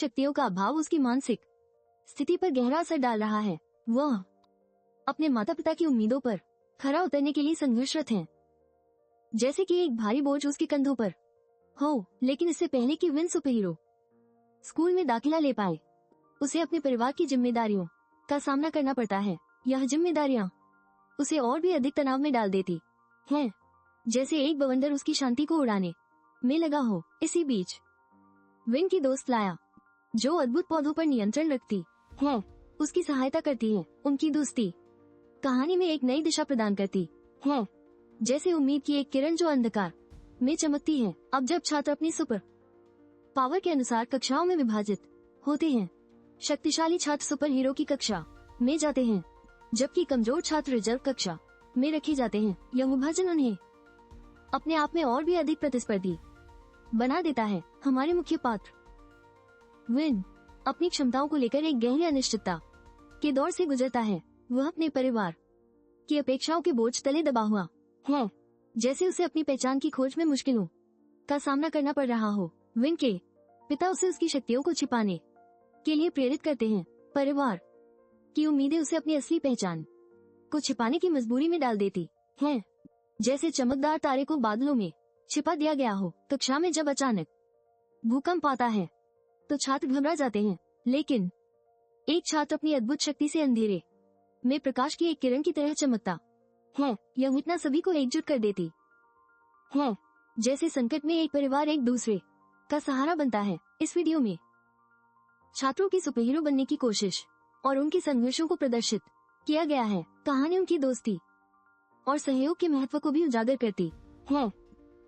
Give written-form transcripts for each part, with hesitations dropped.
शक्तियों का अभाव उसकी मानसिक स्थिति पर गहरा असर डाल रहा है। वह अपने माता पिता की उम्मीदों पर खरा उतरने के लिए संघर्षरत है, जैसे कि एक भारी बोझ उसके कंधों पर हो। लेकिन इससे पहले कि विन सुपर हीरो स्कूल में दाखिला ले पाए, उसे अपने परिवार की जिम्मेदारियों का सामना करना पड़ता है। यह जिम्मेदारियां उसे और भी अधिक तनाव में डाल देती हैं, जैसे एक बवंडर उसकी शांति को उड़ाने में लगा हो। इसी बीच विन की दोस्त लाया, जो अद्भुत पौधों पर नियंत्रण रखती है, उसकी सहायता करती है। उनकी दोस्ती कहानी में एक नई दिशा प्रदान करती है, जैसे उम्मीद की एक किरण जो अंधकार में चमकती है। अब जब छात्र अपनी सुपर पावर के अनुसार कक्षाओं में विभाजित होते हैं, शक्तिशाली छात्र सुपर हीरो की कक्षा में जाते हैं, जबकि कमजोर छात्र रिजर्व कक्षा में रखे जाते हैं। यह विभाजन उन्हें अपने आप में और भी अधिक प्रतिस्पर्धी बना देता है। हमारे मुख्य पात्र विन अपनी क्षमताओं को लेकर एक गहरी अनिश्चितता के दौर से गुजरता है। वह अपने परिवार की अपेक्षाओं के बोझ तले दबा हुआ है, जैसे उसे अपनी पहचान की खोज में मुश्किलों का सामना करना पड़ रहा हो। विन के पिता उसे उसकी शक्तियों को छिपाने के लिए प्रेरित करते हैं। परिवार की उम्मीदें उसे अपनी असली पहचान को छिपाने की मजबूरी में डाल देती हैं, जैसे चमकदार तारे को बादलों में छिपा दिया गया हो। कक्षा में जब अचानक भूकंप आता है तो छात्र घबरा जाते हैं, लेकिन एक छात्र अपनी अद्भुत शक्ति से अंधेरे में प्रकाश की एक किरण की तरह चमकता है। यह घटना सभी को एकजुट कर देती है, जैसे संकट में एक परिवार एक दूसरे का सहारा बनता है। इस वीडियो में छात्रों की सुपर हीरो बनने की कोशिश और उनके संघर्षों को प्रदर्शित किया गया है। कहानी उनकी दोस्ती और सहयोग के महत्व को भी उजागर करती है,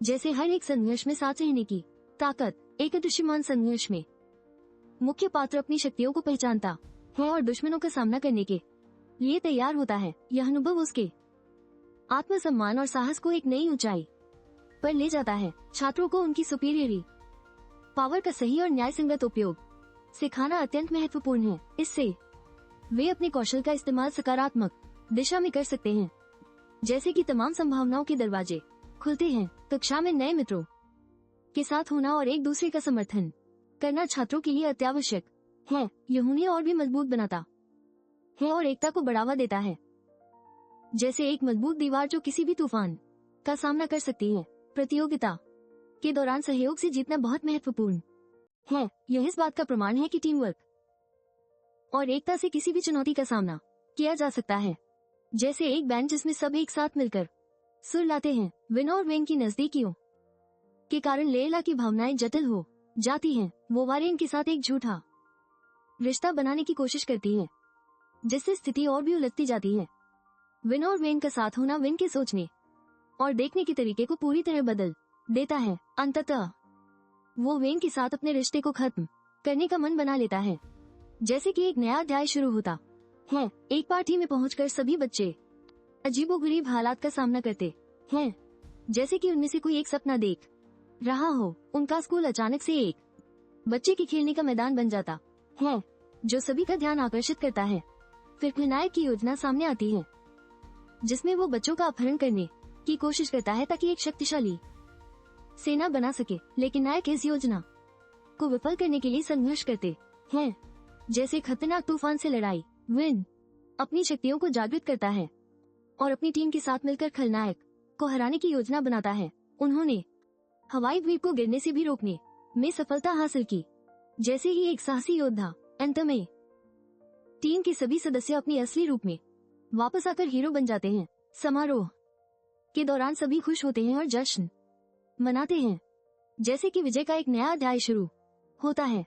जैसे हर एक संघर्ष में साथ रहने की ताकत। एक दृश्यमान संघर्ष में मुख्य पात्र अपनी शक्तियों को पहचानता है और दुश्मनों का सामना करने के लिए तैयार होता है। यह अनुभव उसके आत्मसम्मान और साहस को एक नई ऊंचाई पर ले जाता है। छात्रों को उनकी सुपीरियरी पावर का सही और न्यायसंगत उपयोग सिखाना अत्यंत महत्वपूर्ण है। इससे वे अपने कौशल का इस्तेमाल सकारात्मक दिशा में कर सकते हैं, जैसे कि तमाम संभावनाओं के दरवाजे खुलते हैं। कक्षा में नए मित्रों के साथ होना और एक दूसरे का समर्थन करना छात्रों के लिए अत्यावश्यक है। यह उन्हें और भी मजबूत बनाता है और एकता को बढ़ावा देता है, जैसे एक मजबूत दीवार जो किसी भी तूफान का सामना कर सकती है। प्रतियोगिता के दौरान सहयोग से जीतना बहुत महत्वपूर्ण है। यह इस बात का प्रमाण है कि टीम वर्क और एकता से किसी भी चुनौती का सामना किया जा सकता है, जैसे एक बैंड जिसमें सब एक साथ मिलकर सुर लाते हैं। विन और वेन की नजदीकियों के कारण लेला की भावनाएं जटिल हो जाती हैं। वो वारेन के साथ एक झूठा रिश्ता बनाने की कोशिश करती है, जिससे स्थिति और भी उलझती जाती है। विन और वेन का साथ होना विन के सोचने और देखने के तरीके को पूरी तरह बदल देता है। अंततः वो वेन के साथ अपने रिश्ते को खत्म करने का मन बना लेता है, जैसे कि एक नया अध्याय शुरू होता है। एक पार्टी में पहुंचकर सभी बच्चे अजीबोगरीब हालात का सामना करते हैं, जैसे कि उनमें से कोई एक सपना देख रहा हो। उनका स्कूल अचानक से एक बच्चे के खेलने का मैदान बन जाता है, जो सभी का ध्यान आकर्षित करता है। फिर खलनायक की योजना सामने आती है, जिसमें वो बच्चों का अपहरण करने की कोशिश करता है ताकि एक शक्तिशाली सेना बना सके। लेकिन नायक इस योजना को विफल करने के लिए संघर्ष करते हैं, जैसे खतरनाक तूफान से लड़ाई। विन अपनी शक्तियों को जागृत करता है और अपनी टीम के साथ मिलकर खलनायक को हराने की योजना बनाता है। उन्होंने हवाई द्वीप को गिरने से भी रोकने में सफलता हासिल की, जैसे ही एक साहसी योद्धा। अंत में टीम के सभी सदस्य अपनी असली रूप में वापस आकर हीरो बन जाते हैं। समारोह के दौरान सभी खुश होते हैं और जश्न मनाते हैं, जैसे कि विजय का एक नया अध्याय शुरू होता है।